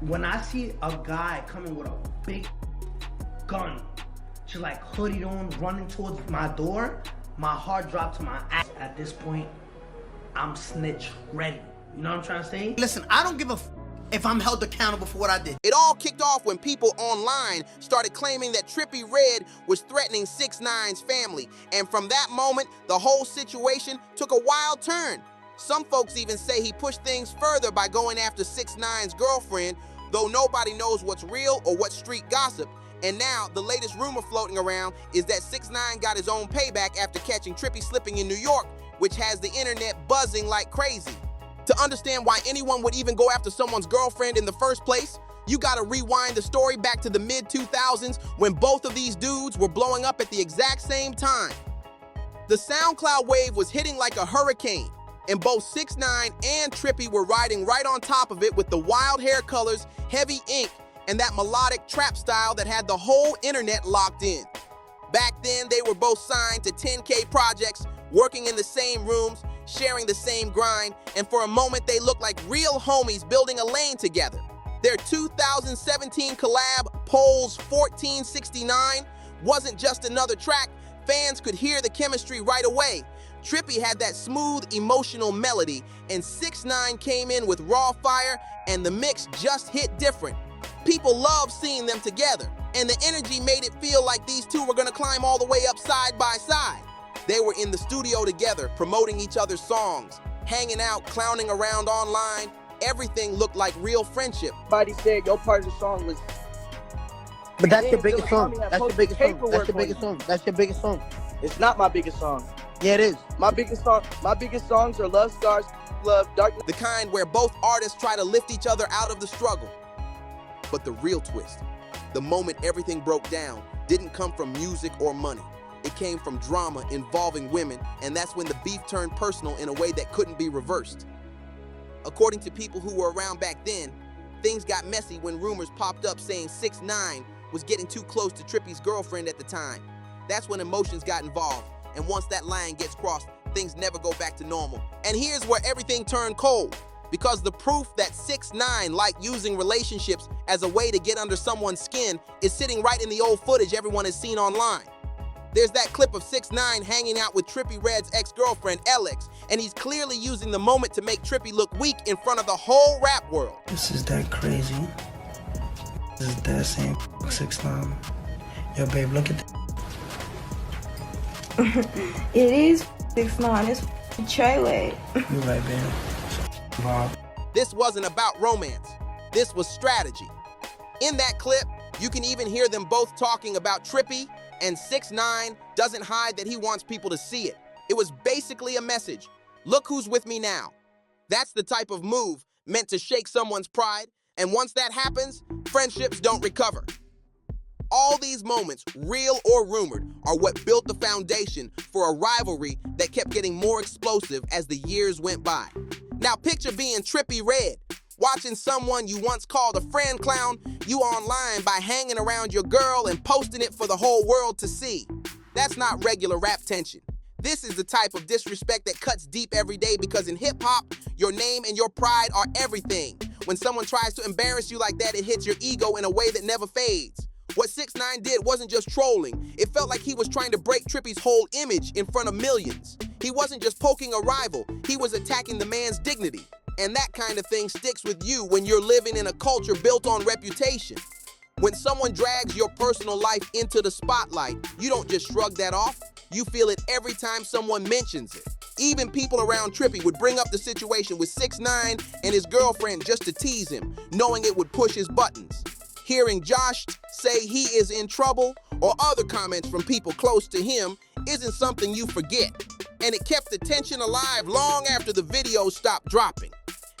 When I see a guy coming with a big gun, just like hoodie on, running towards my door, my heart dropped to my ass. At this point, I'm snitch ready. You know what I'm trying to say? Listen, I don't give a if I'm held accountable for what I did. It all kicked off when people online started claiming that Trippie Redd was threatening 6ix9ine's family. And from that moment, the whole situation took a wild turn. Some folks even say he pushed things further by going after 6ix9ine's girlfriend, though nobody knows what's real or what's street gossip. And now, the latest rumor floating around is that 6ix9ine got his own payback after catching Trippie slipping in New York, which has the internet buzzing like crazy. To understand why anyone would even go after someone's girlfriend in the first place, you gotta rewind the story back to the mid-2000s when both of these dudes were blowing up at the exact same time. The SoundCloud wave was hitting like a hurricane, and both 6ix9ine and Trippie were riding right on top of it with the wild hair colors, heavy ink, and that melodic trap style that had the whole internet locked in. Back then, they were both signed to 10K projects, working in the same rooms, sharing the same grind, and for a moment they looked like real homies building a lane together. Their 2017 collab, Polls 1469, wasn't just another track. Fans could hear the chemistry right away. Trippie had that smooth, emotional melody, and 6ix9ine came in with raw fire, and the mix just hit different. People loved seeing them together, and the energy made it feel like these two were gonna climb all the way up side by side. They were in the studio together, promoting each other's songs, hanging out, clowning around online. Everything looked like real friendship. Somebody said your part of the song was... But that's your biggest song. That's your biggest song. That's your biggest song. That's your biggest song. It's not my biggest song. Yeah, it is. My biggest songs are Love Scars, Love, Darkness. The kind where both artists try to lift each other out of the struggle. But the real twist, the moment everything broke down, didn't come from music or money. It came from drama involving women, and that's when the beef turned personal in a way that couldn't be reversed. According to people who were around back then, things got messy when rumors popped up saying 6ix9ine was getting too close to Trippie's girlfriend at the time. That's when emotions got involved, and once that line gets crossed, things never go back to normal. And here's where everything turned cold, because the proof that 6ix9ine liked using relationships as a way to get under someone's skin is sitting right in the old footage everyone has seen online. There's that clip of 6ix9ine hanging out with Trippie Redd's ex-girlfriend, Alex, and he's clearly using the moment to make Trippie look weak in front of the whole rap world. This is that crazy. This is that same 6ix9ine. Yo, babe, look at It is 6ix9ine. It's Treyway. You right, babe. Bob. This wasn't about romance. This was strategy. In that clip, you can even hear them both talking about Trippie, and 6ix9ine doesn't hide that he wants people to see it. It was basically a message. Look who's with me now. That's the type of move meant to shake someone's pride, and once that happens, friendships don't recover. All these moments, real or rumored, are what built the foundation for a rivalry that kept getting more explosive as the years went by. Now picture being Trippie Redd, watching someone you once called a friend clown you online by hanging around your girl and posting it for the whole world to see. That's not regular rap tension. This is the type of disrespect that cuts deep every day, because in hip-hop, your name and your pride are everything. When someone tries to embarrass you like that, it hits your ego in a way that never fades. What 6ix9ine did wasn't just trolling. It felt like he was trying to break Trippie's whole image in front of millions. He wasn't just poking a rival, he was attacking the man's dignity. And that kind of thing sticks with you when you're living in a culture built on reputation. When someone drags your personal life into the spotlight, you don't just shrug that off, you feel it every time someone mentions it. Even people around Trippie would bring up the situation with 6ix9ine and his girlfriend just to tease him, knowing it would push his buttons. Hearing Josh say he is in trouble or other comments from people close to him isn't something you forget. And it kept the tension alive long after the videos stopped dropping.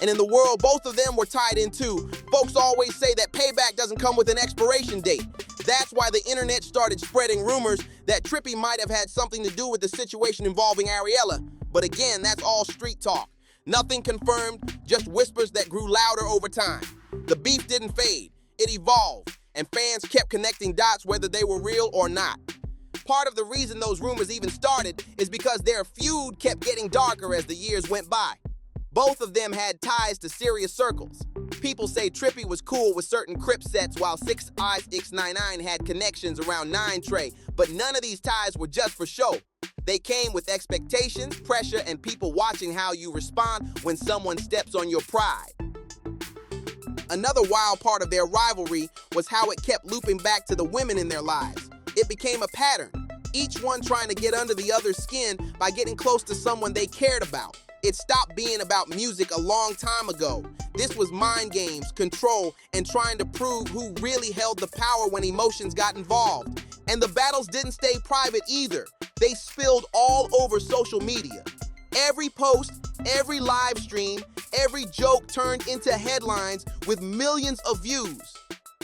And in the world both of them were tied into, folks always say that payback doesn't come with an expiration date. That's why the internet started spreading rumors that Trippie might have had something to do with the situation involving Ariella. But again, that's all street talk. Nothing confirmed, just whispers that grew louder over time. The beef didn't fade, it evolved, and fans kept connecting dots whether they were real or not. Part of the reason those rumors even started is because their feud kept getting darker as the years went by. Both of them had ties to serious circles. People say Trippie was cool with certain Crip sets while 6ix9ine had connections around 9 Trey, but none of these ties were just for show. They came with expectations, pressure, and people watching how you respond when someone steps on your pride. Another wild part of their rivalry was how it kept looping back to the women in their lives. It became a pattern, each one trying to get under the other's skin by getting close to someone they cared about. It stopped being about music a long time ago. This was mind games, control, and trying to prove who really held the power when emotions got involved. And the battles didn't stay private either. They spilled all over social media. Every post, every live stream, every joke turned into headlines with millions of views.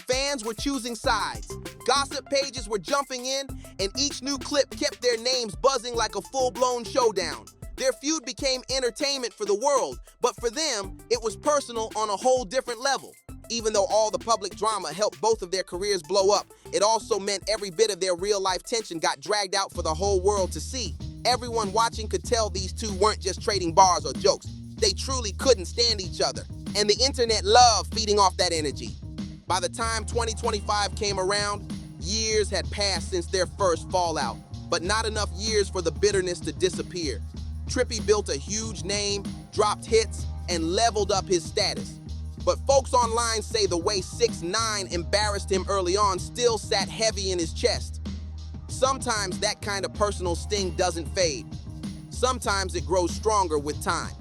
Fans were choosing sides. Gossip pages were jumping in, and each new clip kept their names buzzing like a full-blown showdown. Their feud became entertainment for the world, but for them, it was personal on a whole different level. Even though all the public drama helped both of their careers blow up, it also meant every bit of their real-life tension got dragged out for the whole world to see. Everyone watching could tell these two weren't just trading bars or jokes. They truly couldn't stand each other, and the internet loved feeding off that energy. By the time 2025 came around, years had passed since their first fallout, but not enough years for the bitterness to disappear. Trippie built a huge name, dropped hits, and leveled up his status. But folks online say the way 6ix9ine embarrassed him early on still sat heavy in his chest. Sometimes that kind of personal sting doesn't fade. Sometimes it grows stronger with time.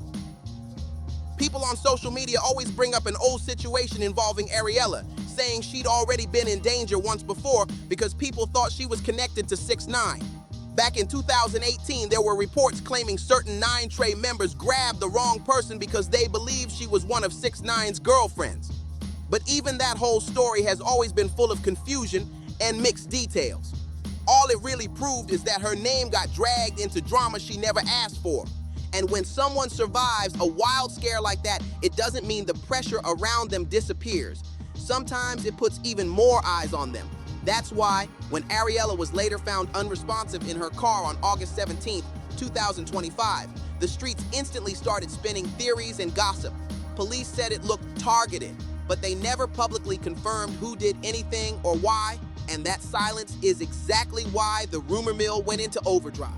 People on social media always bring up an old situation involving Ariella, saying she'd already been in danger once before because people thought she was connected to 6ix9ine. Back in 2018, there were reports claiming certain 9 Trey members grabbed the wrong person because they believed she was one of 6ix9ine's girlfriends. But even that whole story has always been full of confusion and mixed details. All it really proved is that her name got dragged into drama she never asked for. And when someone survives a wild scare like that, it doesn't mean the pressure around them disappears. Sometimes it puts even more eyes on them. That's why, when Ariella was later found unresponsive in her car on August 17, 2025, the streets instantly started spinning theories and gossip. Police said it looked targeted, but they never publicly confirmed who did anything or why, and that silence is exactly why the rumor mill went into overdrive.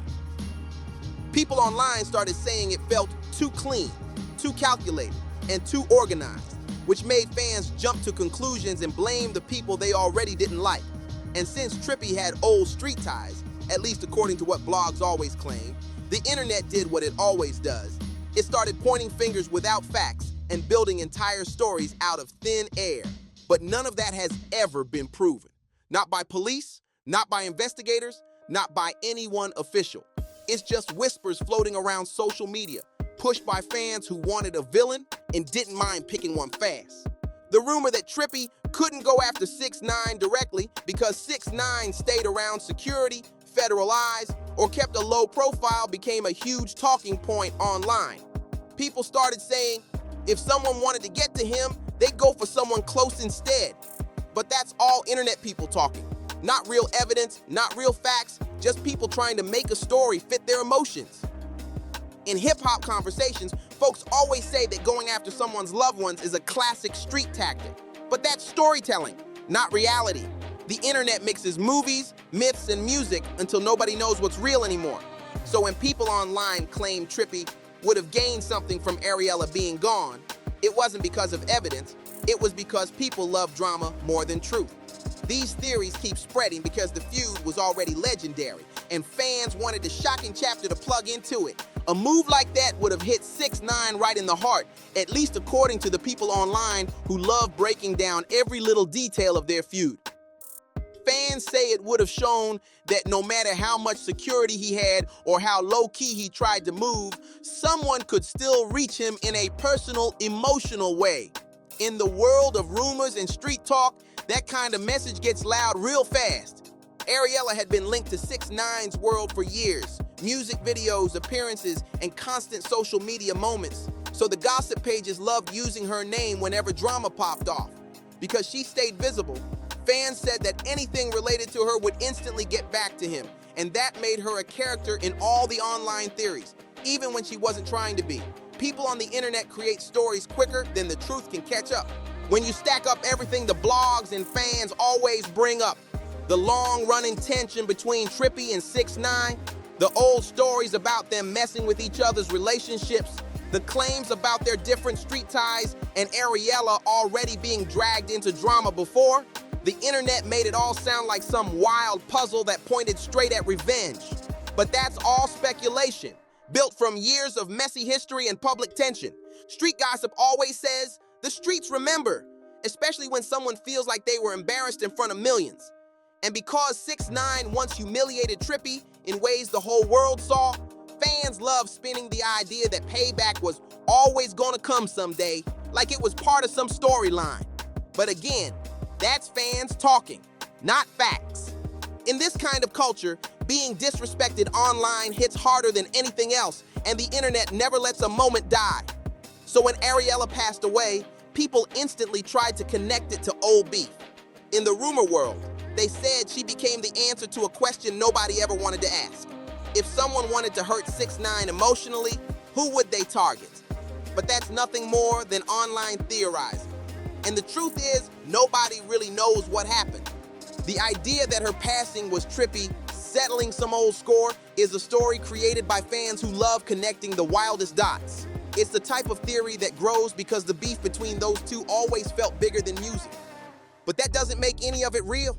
People online started saying it felt too clean, too calculated, and too organized, which made fans jump to conclusions and blame the people they already didn't like. And since Trippie had old street ties, at least according to what blogs always claim, the internet did what it always does. It started pointing fingers without facts and building entire stories out of thin air. But none of that has ever been proven. Not by police, not by investigators, not by anyone official. It's just whispers floating around social media, pushed by fans who wanted a villain and didn't mind picking one fast. The rumor that Trippie couldn't go after 6ix9ine directly because 6ix9ine stayed around security, federal eyes, or kept a low profile became a huge talking point online. People started saying if someone wanted to get to him, they'd go for someone close instead. But that's all internet people talking. Not real evidence, not real facts, just people trying to make a story fit their emotions. In hip-hop conversations, folks always say that going after someone's loved ones is a classic street tactic. But that's storytelling, not reality. The internet mixes movies, myths, and music until nobody knows what's real anymore. So when people online claim Trippie would have gained something from Ariella being gone, it wasn't because of evidence, it was because people love drama more than truth. These theories keep spreading because the feud was already legendary, and fans wanted a shocking chapter to plug into it. A move like that would have hit 6ix9ine right in the heart, at least according to the people online who love breaking down every little detail of their feud. Fans say it would have shown that no matter how much security he had or how low-key he tried to move, someone could still reach him in a personal, emotional way. In the world of rumors and street talk, that kind of message gets loud real fast. Ariella had been linked to 6ix9ine's world for years. Music videos, appearances, and constant social media moments. So the gossip pages loved using her name whenever drama popped off. Because she stayed visible, fans said that anything related to her would instantly get back to him. And that made her a character in all the online theories, even when she wasn't trying to be. People on the internet create stories quicker than the truth can catch up. When you stack up everything the blogs and fans always bring up, the long-running tension between Trippie and 6ix9ine, the old stories about them messing with each other's relationships, the claims about their different street ties, and Ariella already being dragged into drama before, the internet made it all sound like some wild puzzle that pointed straight at revenge. But that's all speculation, built from years of messy history and public tension. Street gossip always says, the streets remember, especially when someone feels like they were embarrassed in front of millions. And because 6ix9ine once humiliated Trippie in ways the whole world saw, fans love spinning the idea that payback was always gonna come someday, like it was part of some storyline. But again, that's fans talking, not facts. In this kind of culture, being disrespected online hits harder than anything else, and the internet never lets a moment die. So when Ariella passed away, people instantly tried to connect it to old beef. In the rumor world, they said she became the answer to a question nobody ever wanted to ask. If someone wanted to hurt 6ix9ine emotionally, who would they target? But that's nothing more than online theorizing. And the truth is, nobody really knows what happened. The idea that her passing was Trippie settling some old score is a story created by fans who love connecting the wildest dots. It's the type of theory that grows because the beef between those two always felt bigger than music. But that doesn't make any of it real.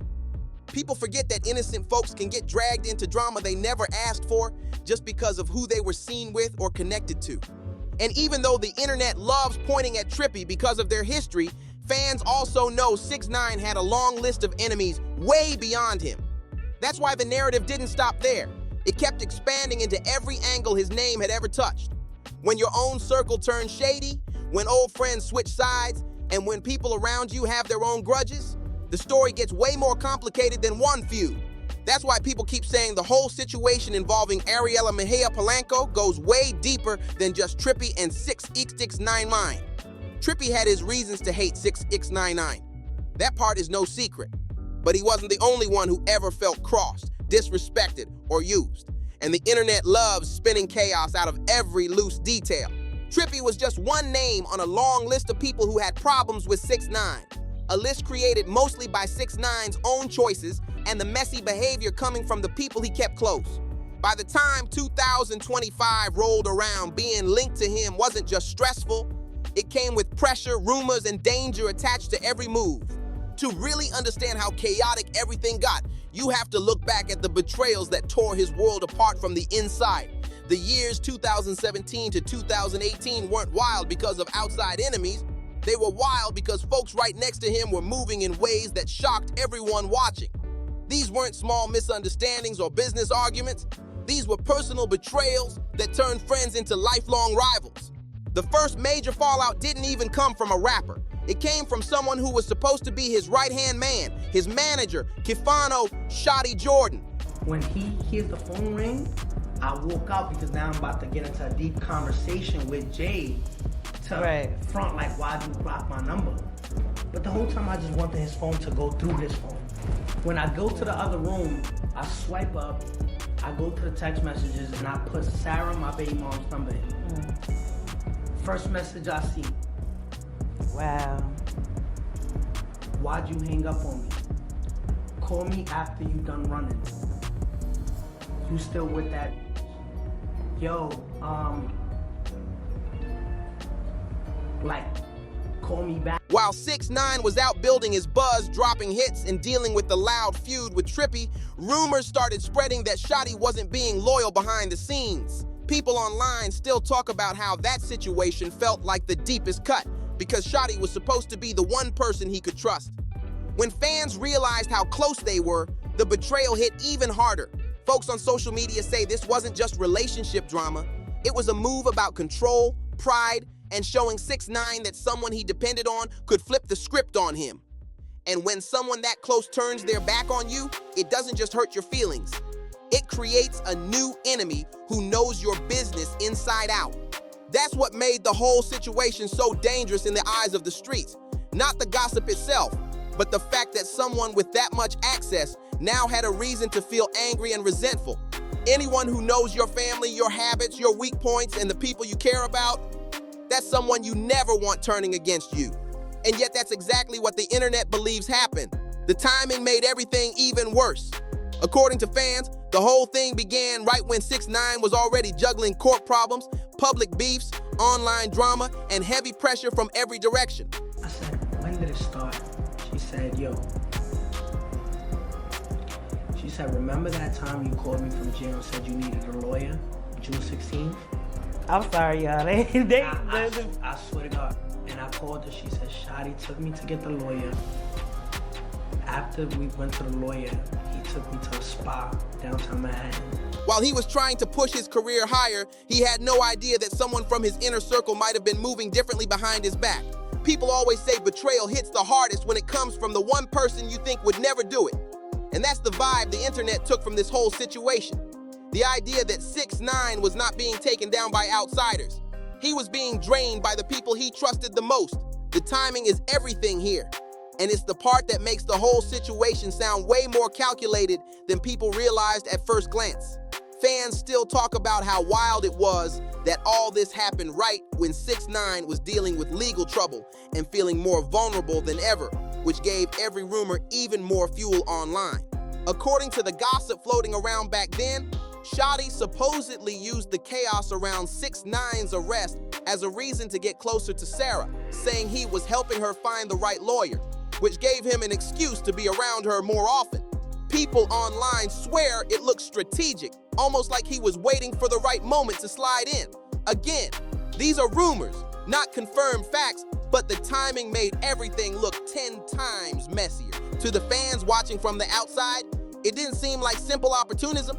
People forget that innocent folks can get dragged into drama they never asked for just because of who they were seen with or connected to. And even though the internet loves pointing at Trippie because of their history, fans also know 6ix9ine had a long list of enemies way beyond him. That's why the narrative didn't stop there. It kept expanding into every angle his name had ever touched. When your own circle turns shady, when old friends switch sides, and when people around you have their own grudges, the story gets way more complicated than one feud. That's why people keep saying the whole situation involving Ariella Mejia Polanco goes way deeper than just Trippie and 6ix9ine. Trippie had his reasons to hate 6ix9ine. That part is no secret. But he wasn't the only one who ever felt crossed, disrespected, or used. And the internet loves spinning chaos out of every loose detail. Trippie was just one name on a long list of people who had problems with 6ix9ine. A list created mostly by 6ix9ine's own choices and the messy behavior coming from the people he kept close. By the time 2025 rolled around, being linked to him wasn't just stressful, it came with pressure, rumors, and danger attached to every move. To really understand how chaotic everything got, you have to look back at the betrayals that tore his world apart from the inside. The years 2017 to 2018 weren't wild because of outside enemies. They were wild because folks right next to him were moving in ways that shocked everyone watching. These weren't small misunderstandings or business arguments. These were personal betrayals that turned friends into lifelong rivals. The first major fallout didn't even come from a rapper. It came from someone who was supposed to be his right-hand man, his manager, Kifano Shotty Jordan. When he hears the phone ring, I walk out because now I'm about to get into a deep conversation with Jay to front like, why'd you block my number? But the whole time I just wanted his phone to go through his phone. When I go to the other room, I swipe up, I go to the text messages, and I put Sarah, my baby mom's number in. First message I see. Wow. Why'd you hang up on me? Call me after you done running. You still with that? Yo, like, call me back. While 6ix9ine was out building his buzz, dropping hits, and dealing with the loud feud with Trippie, rumors started spreading that Shotty wasn't being loyal behind the scenes. People online still talk about how that situation felt like the deepest cut, because Shotty was supposed to be the one person he could trust. When fans realized how close they were, the betrayal hit even harder. Folks on social media say this wasn't just relationship drama. It was a move about control, pride, and showing 6ix9ine that someone he depended on could flip the script on him. And when someone that close turns their back on you, it doesn't just hurt your feelings. It creates a new enemy who knows your business inside out. That's what made the whole situation so dangerous in the eyes of the streets. Not the gossip itself, but the fact that someone with that much access now had a reason to feel angry and resentful. Anyone who knows your family, your habits, your weak points, and the people you care about, that's someone you never want turning against you. And yet that's exactly what the internet believes happened. The timing made everything even worse. According to fans, the whole thing began right when 6ix9ine was already juggling court problems, public beefs, online drama, and heavy pressure from every direction. I said, when did it start? She said, yo. She said, remember that time you called me from jail and said you needed a lawyer, June 16th? I'm sorry, y'all. I swear to God. And I called her, she said, Shotty took me to get the lawyer. After we went to the lawyer, he took me to a spa downtown Manhattan. While he was trying to push his career higher, he had no idea that someone from his inner circle might have been moving differently behind his back. People always say betrayal hits the hardest when it comes from the one person you think would never do it. And that's the vibe the internet took from this whole situation. The idea that 6ix9ine was not being taken down by outsiders. He was being drained by the people he trusted the most. The timing is everything here. And it's the part that makes the whole situation sound way more calculated than people realized at first glance. Fans still talk about how wild it was that all this happened right when 6ix9ine was dealing with legal trouble and feeling more vulnerable than ever, which gave every rumor even more fuel online. According to the gossip floating around back then, Shotty supposedly used the chaos around 6ix9ine's arrest as a reason to get closer to Sarah, saying he was helping her find the right lawyer, which gave him an excuse to be around her more often. People online swear it looks strategic, almost like he was waiting for the right moment to slide in. Again, these are rumors, not confirmed facts, but the timing made everything look 10 times messier. To the fans watching from the outside, it didn't seem like simple opportunism.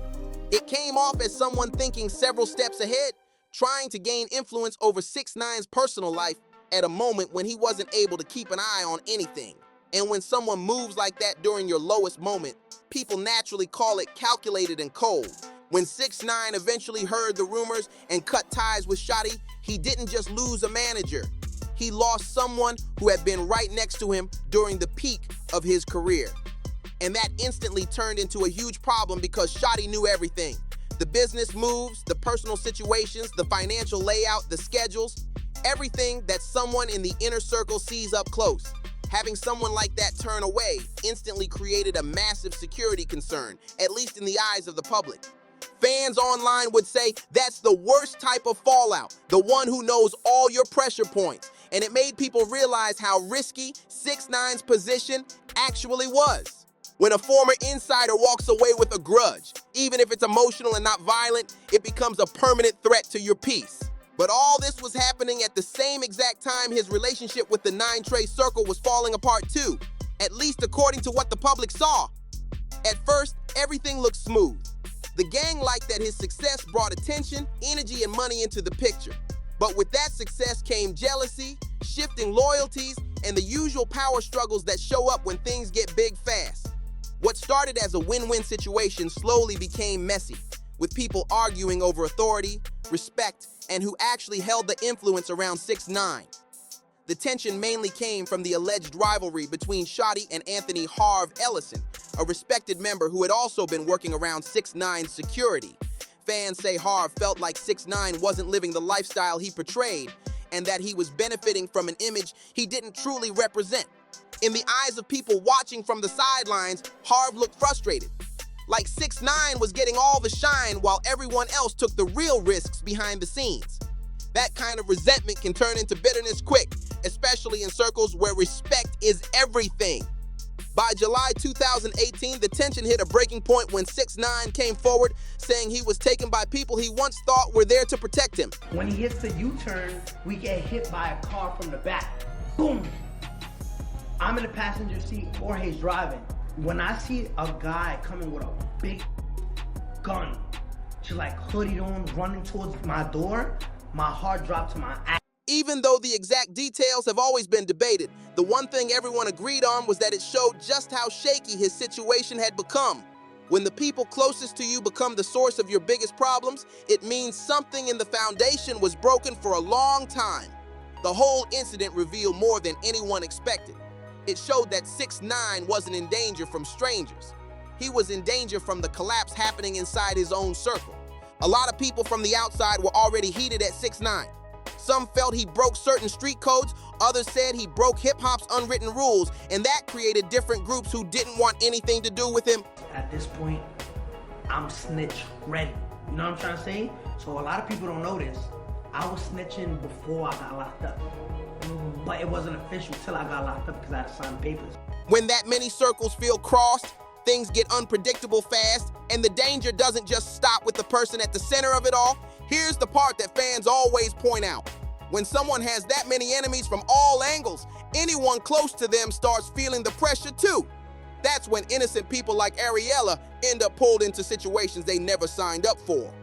It came off as someone thinking several steps ahead, trying to gain influence over 6ix9ine's personal life at a moment when he wasn't able to keep an eye on anything. And when someone moves like that during your lowest moment, people naturally call it calculated and cold. When 6ix9ine eventually heard the rumors and cut ties with Shotty, he didn't just lose a manager. He lost someone who had been right next to him during the peak of his career. And that instantly turned into a huge problem because Shotty knew everything. The business moves, the personal situations, the financial layout, the schedules, everything that someone in the inner circle sees up close. Having someone like that turn away instantly created a massive security concern, at least in the eyes of the public. Fans online would say that's the worst type of fallout, the one who knows all your pressure points. And it made people realize how risky 6ix9ine's position actually was. When a former insider walks away with a grudge, even if it's emotional and not violent, it becomes a permanent threat to your peace. But all this was happening at the same exact time his relationship with the 9 Trey circle was falling apart too, at least according to what the public saw. At first, everything looked smooth. The gang liked that his success brought attention, energy, and money into the picture. But with that success came jealousy, shifting loyalties, and the usual power struggles that show up when things get big fast. What started as a win-win situation slowly became messy, with people arguing over authority, respect, and who actually held the influence around 6ix9ine. The tension mainly came from the alleged rivalry between Shotty and Anthony Harv Ellison, a respected member who had also been working around 6ix9ine's security. Fans say Harv felt like 6ix9ine wasn't living the lifestyle he portrayed, and that he was benefiting from an image he didn't truly represent. In the eyes of people watching from the sidelines, Harv looked frustrated. Like 6ix9ine was getting all the shine while everyone else took the real risks behind the scenes. That kind of resentment can turn into bitterness quick, especially in circles where respect is everything. By July 2018, the tension hit a breaking point when 6ix9ine came forward saying he was taken by people he once thought were there to protect him. When he hits the U-turn, we get hit by a car from the back. Boom! I'm in the passenger seat, Jorge's driving. When I see a guy coming with a big gun, just like hooded on, running towards my door, my heart dropped to my ass. Even though the exact details have always been debated, the one thing everyone agreed on was that it showed just how shaky his situation had become. When the people closest to you become the source of your biggest problems, it means something in the foundation was broken for a long time. The whole incident revealed more than anyone expected. It showed that 6ix9ine wasn't in danger from strangers. He was in danger from the collapse happening inside his own circle. A lot of people from the outside were already heated at 6ix9ine. Some felt he broke certain street codes, Others said he broke hip-hop's unwritten rules, and that created different groups who didn't want anything to do with him. At this point, I'm snitch ready. You know what I'm trying to say? So a lot of people don't know this. I was snitching before I got locked up. But it wasn't official till I got locked up because I had to sign papers. When that many circles feel crossed, things get unpredictable fast, and the danger doesn't just stop with the person at the center of it all. Here's the part that fans always point out. When someone has that many enemies from all angles, anyone close to them starts feeling the pressure too. That's when innocent people like Ariella end up pulled into situations they never signed up for.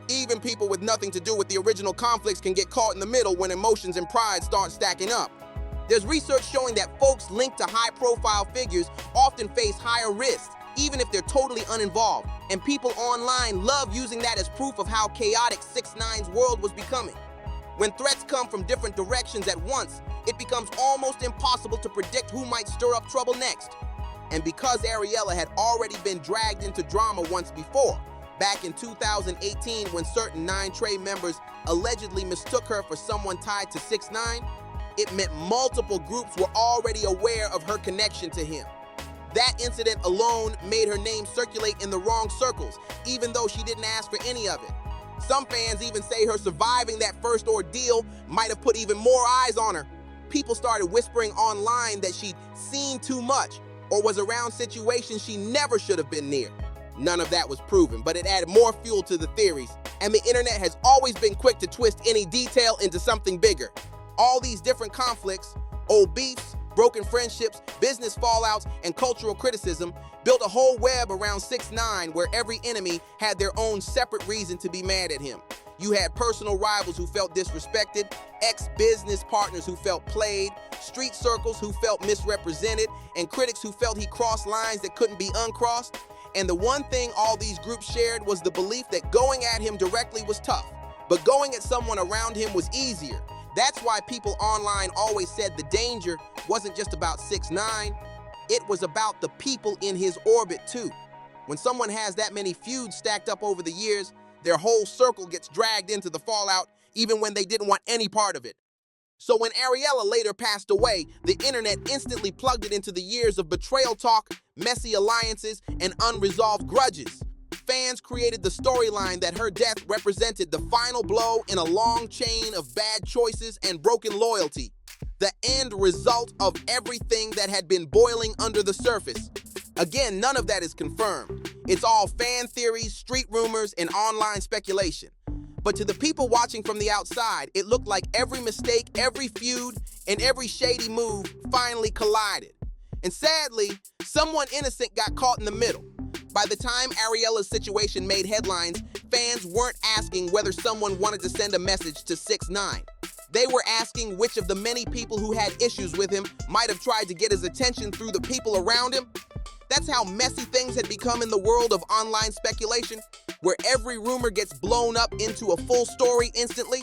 Even people with nothing to do with the original conflicts can get caught in the middle when emotions and pride start stacking up. There's research showing that folks linked to high-profile figures often face higher risks, even if they're totally uninvolved. And people online love using that as proof of how chaotic 6ix9ine's world was becoming. When threats come from different directions at once, it becomes almost impossible to predict who might stir up trouble next. And because Ariella had already been dragged into drama once before, back in 2018 when certain 9 Trey members allegedly mistook her for someone tied to 6ix9ine, it meant multiple groups were already aware of her connection to him. That incident alone made her name circulate in the wrong circles, even though she didn't ask for any of it. Some fans even say her surviving that first ordeal might have put even more eyes on her. People started whispering online that she'd seen too much or was around situations she never should have been near. None of that was proven, but it added more fuel to the theories, and the internet has always been quick to twist any detail into something bigger. All these different conflicts, old beefs, broken friendships, business fallouts, and cultural criticism built a whole web around 6ix9ine where every enemy had their own separate reason to be mad at him. You had personal rivals who felt disrespected, ex-business partners who felt played, street circles who felt misrepresented, and critics who felt he crossed lines that couldn't be uncrossed. And the one thing all these groups shared was the belief that going at him directly was tough, but going at someone around him was easier. That's why people online always said the danger wasn't just about 6ix9ine, it was about the people in his orbit too. When someone has that many feuds stacked up over the years, their whole circle gets dragged into the fallout even when they didn't want any part of it. So when Ariella later passed away, the internet instantly plugged it into the years of betrayal talk, messy alliances, and unresolved grudges. Fans created the storyline that her death represented the final blow in a long chain of bad choices and broken loyalty, the end result of everything that had been boiling under the surface. Again, none of that is confirmed. It's all fan theories, street rumors, and online speculation. But to the people watching from the outside, it looked like every mistake, every feud, and every shady move finally collided. And sadly, someone innocent got caught in the middle. By the time Ariella's situation made headlines, fans weren't asking whether someone wanted to send a message to 6ix9ine. They were asking which of the many people who had issues with him might have tried to get his attention through the people around him. That's how messy things had become in the world of online speculation, where every rumor gets blown up into a full story instantly.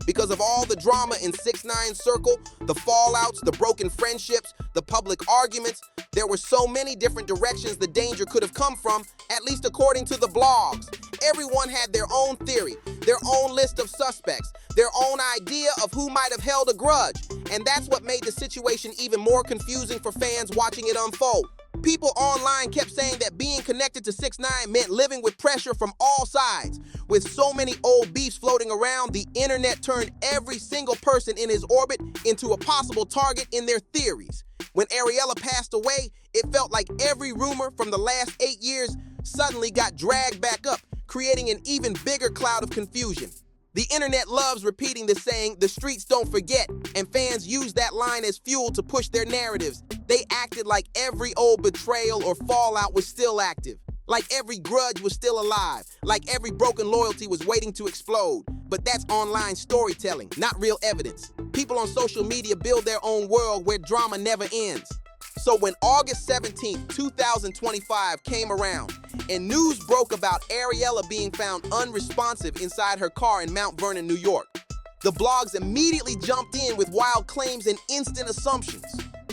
Because of all the drama in 6ix9ine's circle, the fallouts, the broken friendships, the public arguments, there were so many different directions the danger could have come from, at least according to the blogs. Everyone had their own theory, their own list of suspects, their own idea of who might have held a grudge. And that's what made the situation even more confusing for fans watching it unfold. People online kept saying that being connected to 6ix9ine meant living with pressure from all sides. With so many old beefs floating around, the internet turned every single person in his orbit into a possible target in their theories. When Ariella passed away, it felt like every rumor from the last 8 years suddenly got dragged back up, creating an even bigger cloud of confusion. The internet loves repeating the saying, "the streets don't forget," and fans use that line as fuel to push their narratives. They acted like every old betrayal or fallout was still active, like every grudge was still alive, like every broken loyalty was waiting to explode. But that's online storytelling, not real evidence. People on social media build their own world where drama never ends. So when August 17th, 2025 came around and news broke about Ariella being found unresponsive inside her car in Mount Vernon, New York, the blogs immediately jumped in with wild claims and instant assumptions.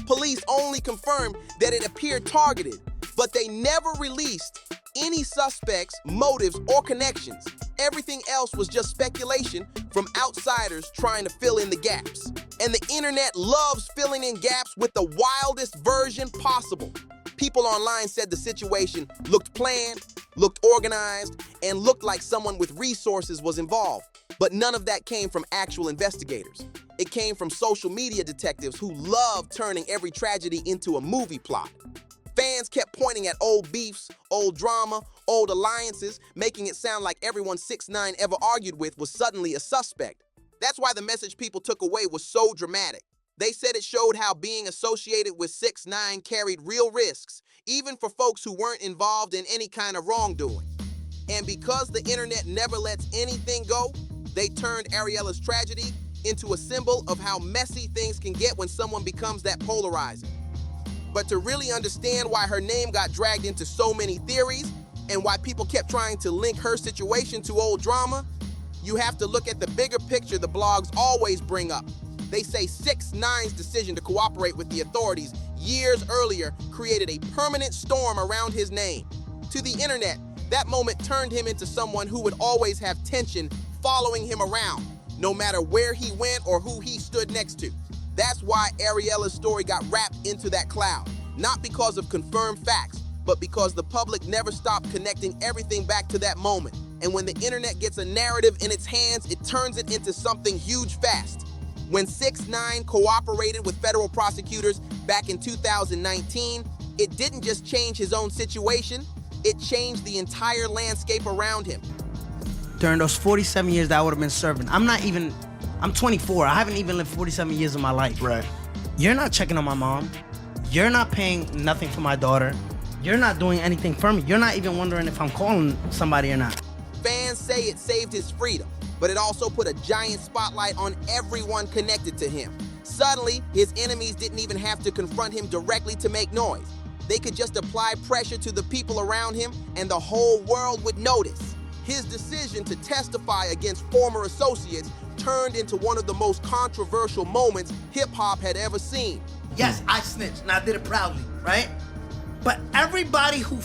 Police only confirmed that it appeared targeted, but they never released any suspects, motives, or connections. Everything else was just speculation from outsiders trying to fill in the gaps. And the internet loves filling in gaps with the wildest version possible. People online said the situation looked planned, looked organized, and looked like someone with resources was involved. But none of that came from actual investigators. It came from social media detectives who love turning every tragedy into a movie plot. Fans kept pointing at old beefs, old drama, old alliances, making it sound like everyone 6ix9ine ever argued with was suddenly a suspect. That's why the message people took away was so dramatic. They said it showed how being associated with 6ix9ine carried real risks, even for folks who weren't involved in any kind of wrongdoing. And because the internet never lets anything go, they turned Ariella's tragedy into a symbol of how messy things can get when someone becomes that polarizing. But to really understand why her name got dragged into so many theories and why people kept trying to link her situation to old drama, you have to look at the bigger picture the blogs always bring up. They say 6ix9ine's decision to cooperate with the authorities years earlier created a permanent storm around his name. To the internet, that moment turned him into someone who would always have tension following him around, no matter where he went or who he stood next to. That's why Ariella's story got wrapped into that cloud, not because of confirmed facts, but because the public never stopped connecting everything back to that moment. And when the internet gets a narrative in its hands, it turns it into something huge fast. When 6ix9ine cooperated with federal prosecutors back in 2019, it didn't just change his own situation, it changed the entire landscape around him. During those 47 years that I would have been serving, I'm 24, I haven't even lived 47 years of my life. Right. You're not checking on my mom. You're not paying nothing for my daughter. You're not doing anything for me. You're not even wondering if I'm calling somebody or not. Fans say it saved his freedom, but it also put a giant spotlight on everyone connected to him. Suddenly, his enemies didn't even have to confront him directly to make noise. They could just apply pressure to the people around him and the whole world would notice. His decision to testify against former associates turned into one of the most controversial moments hip-hop had ever seen. Yes, I snitched, and I did it proudly, right? But everybody who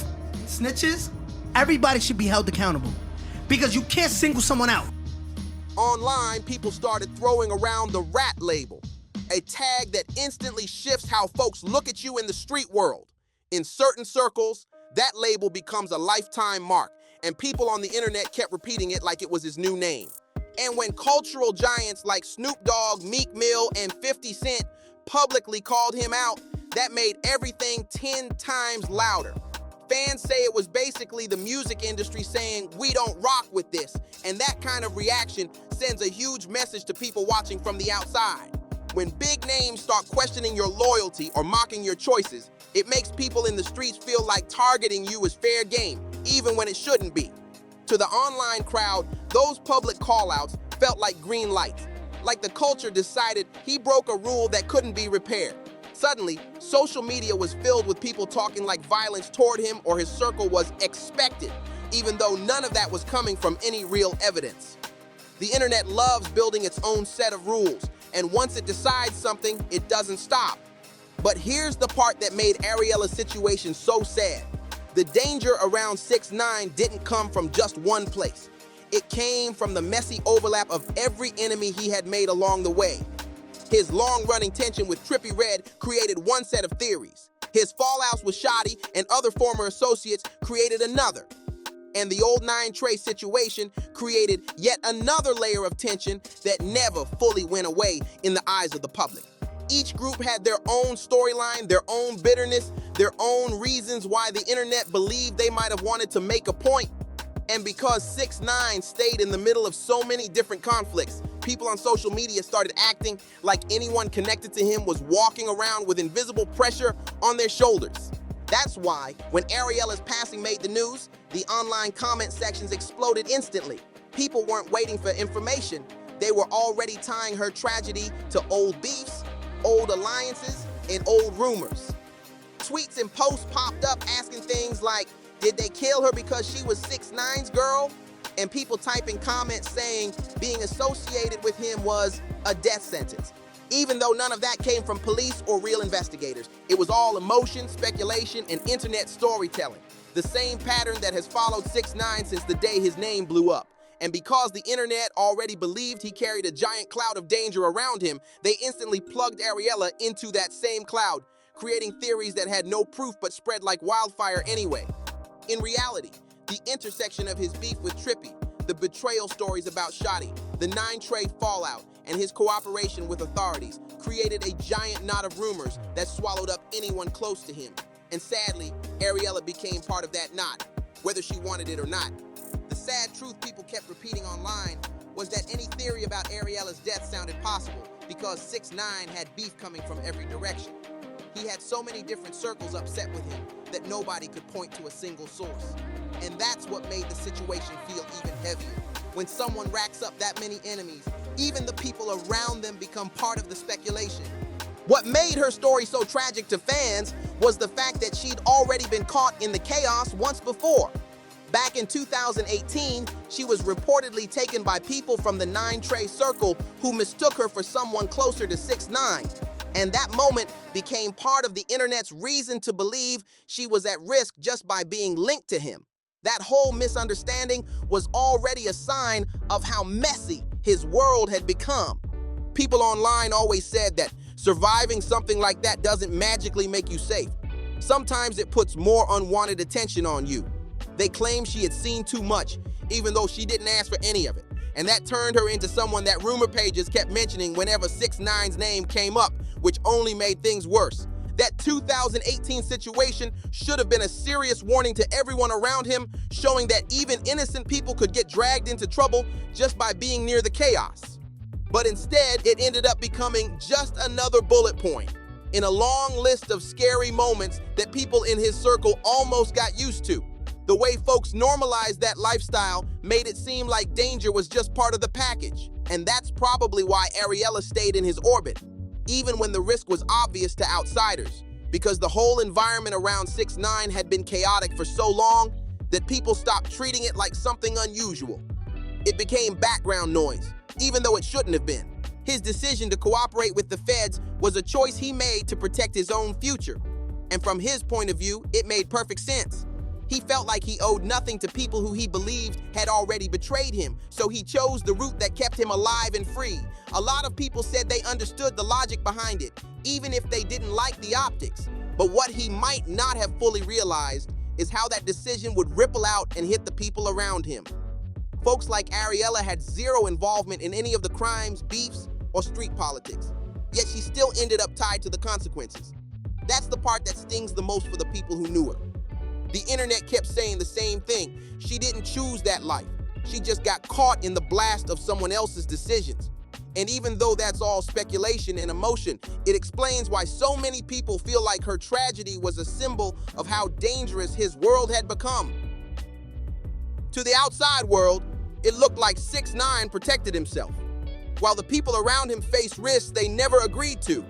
snitches, everybody should be held accountable. Because you can't single someone out. Online, people started throwing around the rat label, a tag that instantly shifts how folks look at you in the street world. In certain circles, that label becomes a lifetime mark, and people on the internet kept repeating it like it was his new name. And when cultural giants like Snoop Dogg, Meek Mill, and 50 Cent publicly called him out, that made everything 10 times louder. Fans say it was basically the music industry saying, we don't rock with this, and that kind of reaction sends a huge message to people watching from the outside. When big names start questioning your loyalty or mocking your choices, it makes people in the streets feel like targeting you is fair game, even when it shouldn't be. To the online crowd, those public call-outs felt like green lights, like the culture decided he broke a rule that couldn't be repaired. Suddenly, social media was filled with people talking like violence toward him or his circle was expected, even though none of that was coming from any real evidence. The internet loves building its own set of rules, and once it decides something, it doesn't stop. But here's the part that made Ariella's situation so sad. The danger around 6ix9ine didn't come from just one place. It came from the messy overlap of every enemy he had made along the way. His long-running tension with Trippie Redd created one set of theories. His fallouts with Shotty and other former associates created another. And the old 9 Trey situation created yet another layer of tension that never fully went away in the eyes of the public. Each group had their own storyline, their own bitterness, their own reasons why the internet believed they might have wanted to make a point. And because 6ix9ine stayed in the middle of so many different conflicts, people on social media started acting like anyone connected to him was walking around with invisible pressure on their shoulders. That's why, when Ariella's passing made the news, the online comment sections exploded instantly. People weren't waiting for information. They were already tying her tragedy to old beefs, old alliances, and old rumors. Tweets and posts popped up asking things like, did they kill her because she was 6ix9ine's girl? And people typing comments saying being associated with him was a death sentence. Even though none of that came from police or real investigators, it was all emotion, speculation, and internet storytelling. The same pattern that has followed 6ix9ine since the day his name blew up. And because the internet already believed he carried a giant cloud of danger around him, they instantly plugged Ariella into that same cloud, creating theories that had no proof but spread like wildfire anyway. In reality, the intersection of his beef with Trippie, the betrayal stories about Shotty, the 9ine fallout, and his cooperation with authorities created a giant knot of rumors that swallowed up anyone close to him. And sadly, Ariella became part of that knot, whether she wanted it or not. The sad truth people kept repeating online was that any theory about Ariella's death sounded possible because 6ix9ine had beef coming from every direction. He had so many different circles upset with him that nobody could point to a single source. And that's what made the situation feel even heavier. When someone racks up that many enemies, even the people around them become part of the speculation. What made her story so tragic to fans was the fact that she'd already been caught in the chaos once before. Back in 2018, she was reportedly taken by people from the 9ine circle who mistook her for someone closer to 6ix9ine. And that moment became part of the internet's reason to believe she was at risk just by being linked to him. That whole misunderstanding was already a sign of how messy his world had become. People online always said that surviving something like that doesn't magically make you safe. Sometimes it puts more unwanted attention on you. They claimed she had seen too much, even though she didn't ask for any of it. And that turned her into someone that rumor pages kept mentioning whenever 6ix9ine's name came up, which only made things worse. That 2018 situation should have been a serious warning to everyone around him, showing that even innocent people could get dragged into trouble just by being near the chaos. But instead, it ended up becoming just another bullet point in a long list of scary moments that people in his circle almost got used to. The way folks normalized that lifestyle made it seem like danger was just part of the package. And that's probably why Ariella stayed in his orbit, even when the risk was obvious to outsiders, because the whole environment around 6ix9ine had been chaotic for so long that people stopped treating it like something unusual. It became background noise, even though it shouldn't have been. His decision to cooperate with the feds was a choice he made to protect his own future. And from his point of view, it made perfect sense. He felt like he owed nothing to people who he believed had already betrayed him, so he chose the route that kept him alive and free. A lot of people said they understood the logic behind it, even if they didn't like the optics. But what he might not have fully realized is how that decision would ripple out and hit the people around him. Folks like Ariella had zero involvement in any of the crimes, beefs, or street politics, yet she still ended up tied to the consequences. That's the part that stings the most for the people who knew her. The internet kept saying the same thing. She didn't choose that life. She just got caught in the blast of someone else's decisions. And even though that's all speculation and emotion, it explains why so many people feel like her tragedy was a symbol of how dangerous his world had become. To the outside world, it looked like 6ix9ine protected himself, while the people around him faced risks they never agreed to.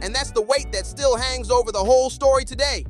And that's the weight that still hangs over the whole story today.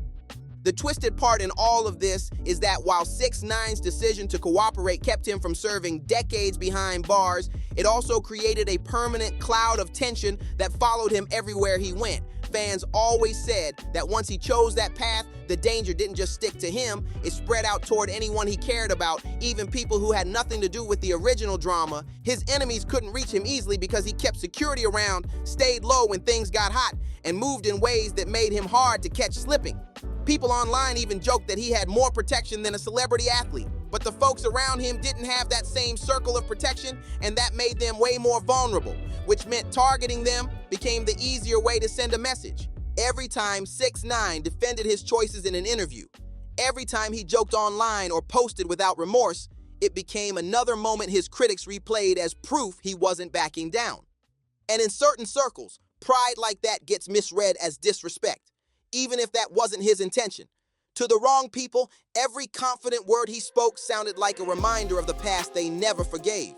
The twisted part in all of this is that while 6ix9ine's decision to cooperate kept him from serving decades behind bars, it also created a permanent cloud of tension that followed him everywhere he went. Fans always said that once he chose that path, the danger didn't just stick to him, it spread out toward anyone he cared about, even people who had nothing to do with the original drama. His enemies couldn't reach him easily because he kept security around, stayed low when things got hot, and moved in ways that made him hard to catch slipping. People online even joked that he had more protection than a celebrity athlete, but the folks around him didn't have that same circle of protection, and that made them way more vulnerable, which meant targeting them became the easier way to send a message. Every time 6ix9ine defended his choices in an interview, every time he joked online or posted without remorse, it became another moment his critics replayed as proof he wasn't backing down. And in certain circles, pride like that gets misread as disrespect, even if that wasn't his intention. To the wrong people, every confident word he spoke sounded like a reminder of the past they never forgave.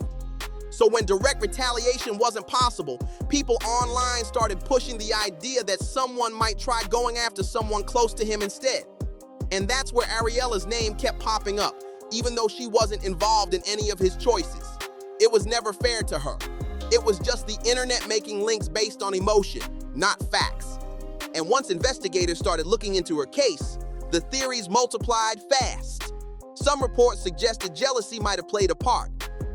So when direct retaliation wasn't possible, people online started pushing the idea that someone might try going after someone close to him instead. And that's where Ariella's name kept popping up, even though she wasn't involved in any of his choices. It was never fair to her. It was just the internet making links based on emotion, not facts. And once investigators started looking into her case, the theories multiplied fast. Some reports suggested jealousy might have played a part.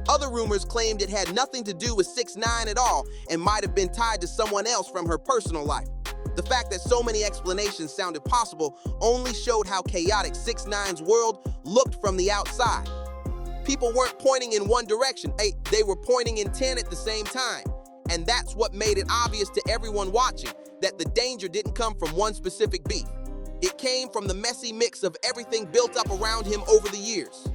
Other rumors claimed it had nothing to do with 6ix9ine at all and might have been tied to someone else from her personal life. The fact that so many explanations sounded possible only showed how chaotic 6ix9ine's world looked from the outside. People weren't pointing in one direction, they were pointing in 10 at the same time. And that's what made it obvious to everyone watching that the danger didn't come from one specific beef. It came from the messy mix of everything built up around him over the years.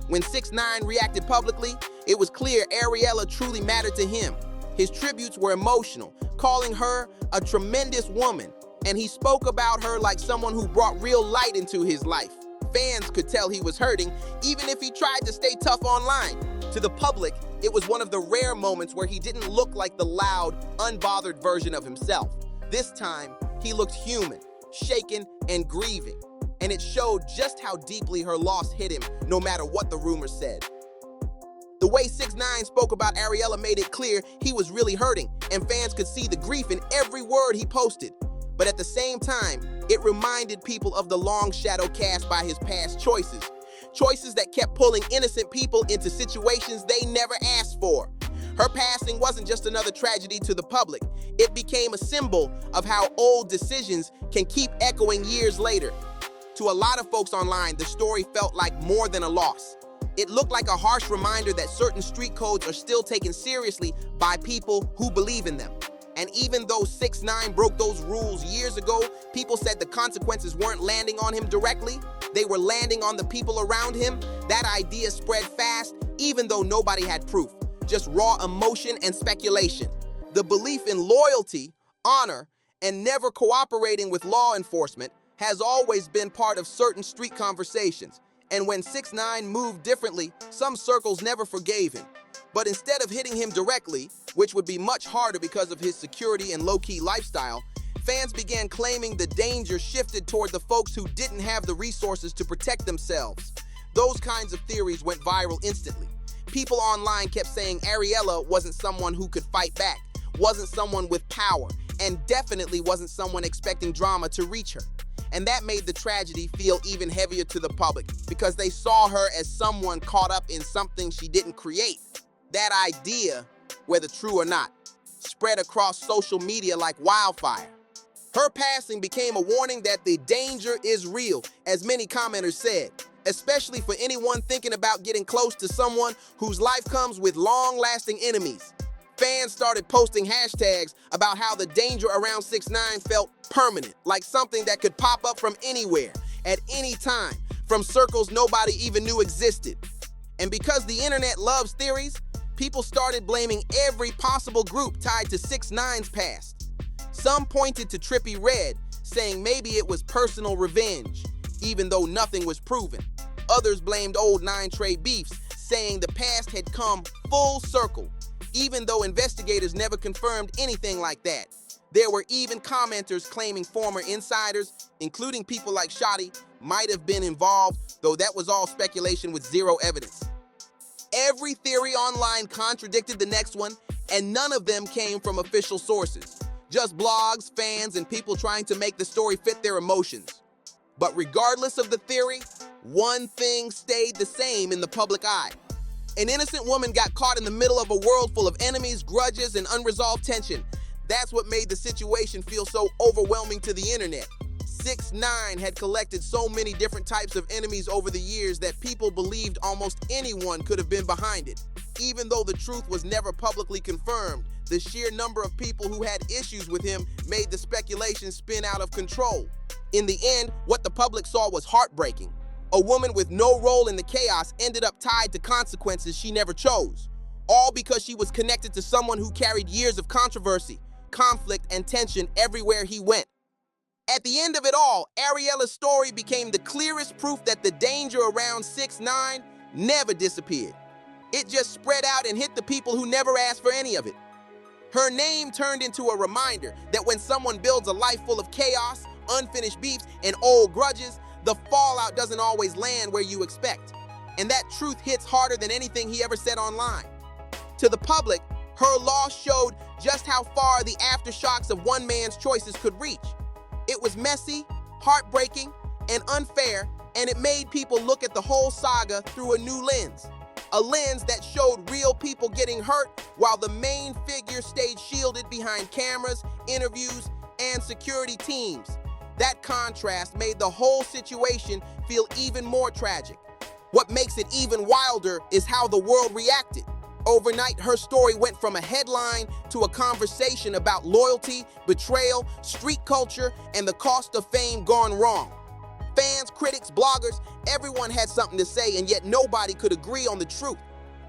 When 6ix9ine reacted publicly, it was clear Ariella truly mattered to him. His tributes were emotional, calling her a tremendous woman, and he spoke about her like someone who brought real light into his life. Fans could tell he was hurting, even if he tried to stay tough online. To the public, it was one of the rare moments where he didn't look like the loud, unbothered version of himself. This time, he looked human, shaken, and grieving, and it showed just how deeply her loss hit him, no matter what the rumors said. The way 6ix9ine spoke about Ariella made it clear he was really hurting, and fans could see the grief in every word he posted. But at the same time, it reminded people of the long shadow cast by his past choices. Choices that kept pulling innocent people into situations they never asked for. Her passing wasn't just another tragedy to the public. It became a symbol of how old decisions can keep echoing years later. To a lot of folks online, the story felt like more than a loss. It looked like a harsh reminder that certain street codes are still taken seriously by people who believe in them. And even though 6ix9ine broke those rules years ago, people said the consequences weren't landing on him directly. They were landing on the people around him. That idea spread fast, even though nobody had proof. Just raw emotion and speculation. The belief in loyalty, honor, and never cooperating with law enforcement has always been part of certain street conversations. And when 6ix9ine moved differently, some circles never forgave him. But instead of hitting him directly, which would be much harder because of his security and low-key lifestyle, fans began claiming the danger shifted toward the folks who didn't have the resources to protect themselves. Those kinds of theories went viral instantly. People online kept saying Ariella wasn't someone who could fight back, wasn't someone with power, and definitely wasn't someone expecting drama to reach her. And that made the tragedy feel even heavier to the public because they saw her as someone caught up in something she didn't create. That idea, whether true or not, spread across social media like wildfire. Her passing became a warning that the danger is real, as many commenters said, especially for anyone thinking about getting close to someone whose life comes with long-lasting enemies. Fans started posting hashtags about how the danger around 6ix9ine felt permanent, like something that could pop up from anywhere, at any time, from circles nobody even knew existed. And because the internet loves theories, people started blaming every possible group tied to 6ix9ine's past. Some pointed to Trippie Redd, saying maybe it was personal revenge, even though nothing was proven. Others blamed old 9 Trey beefs, saying the past had come full circle, even though investigators never confirmed anything like that. There were even commenters claiming former insiders, including people like Shotty, might have been involved, though that was all speculation with zero evidence. Every theory online contradicted the next one, and none of them came from official sources. Just blogs, fans, and people trying to make the story fit their emotions. But regardless of the theory, one thing stayed the same in the public eye. An innocent woman got caught in the middle of a world full of enemies, grudges, and unresolved tension. That's what made the situation feel so overwhelming to the internet. 6ix9ine had collected so many different types of enemies over the years that people believed almost anyone could have been behind it. Even though the truth was never publicly confirmed, the sheer number of people who had issues with him made the speculation spin out of control. In the end, what the public saw was heartbreaking. A woman with no role in the chaos ended up tied to consequences she never chose, all because she was connected to someone who carried years of controversy, conflict, and tension everywhere he went. At the end of it all, Ariella's story became the clearest proof that the danger around 6ix9ine never disappeared. It just spread out and hit the people who never asked for any of it. Her name turned into a reminder that when someone builds a life full of chaos, unfinished beefs, and old grudges, the fallout doesn't always land where you expect. And that truth hits harder than anything he ever said online. To the public, her loss showed just how far the aftershocks of one man's choices could reach. It was messy, heartbreaking, and unfair, and it made people look at the whole saga through a new lens. a lens that showed real people getting hurt while the main figure stayed shielded behind cameras, interviews, and security teams. That contrast made the whole situation feel even more tragic. What makes it even wilder is how the world reacted. Overnight, her story went from a headline to a conversation about loyalty, betrayal, street culture, and the cost of fame gone wrong. Fans, critics, bloggers, everyone had something to say, and yet nobody could agree on the truth.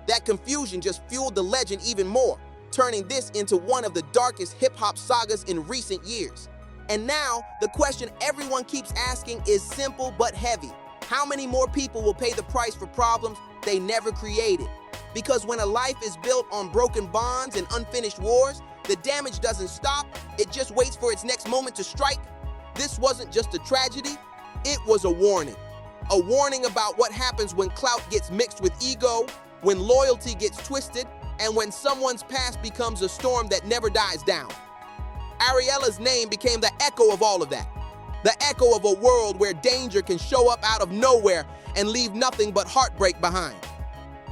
That confusion just fueled the legend even more, turning this into one of the darkest hip-hop sagas in recent years. And now, the question everyone keeps asking is simple but heavy. How many more people will pay the price for problems they never created? Because when a life is built on broken bonds and unfinished wars, the damage doesn't stop, it just waits for its next moment to strike. This wasn't just a tragedy, it was a warning. A warning about what happens when clout gets mixed with ego, when loyalty gets twisted, and when someone's past becomes a storm that never dies down. Ariella's name became the echo of all of that. The echo of a world where danger can show up out of nowhere and leave nothing but heartbreak behind.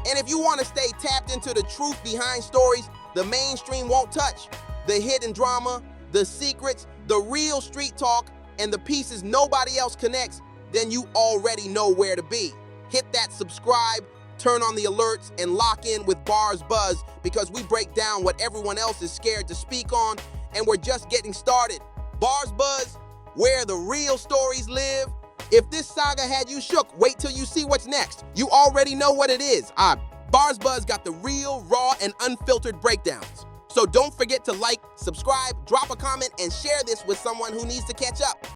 And if you want to stay tapped into the truth behind stories the mainstream won't touch, the hidden drama, the secrets, the real street talk, and the pieces nobody else connects, then you already know where to be. Hit that subscribe, turn on the alerts, and lock in with BarzBuzz, because we break down what everyone else is scared to speak on, and we're just getting started. BarzBuzz, where the real stories live. If this saga had you shook, wait till you see what's next. You already know what it is. BarzBuzz got the real, raw, and unfiltered breakdowns. So don't forget to like, subscribe, drop a comment, and share this with someone who needs to catch up.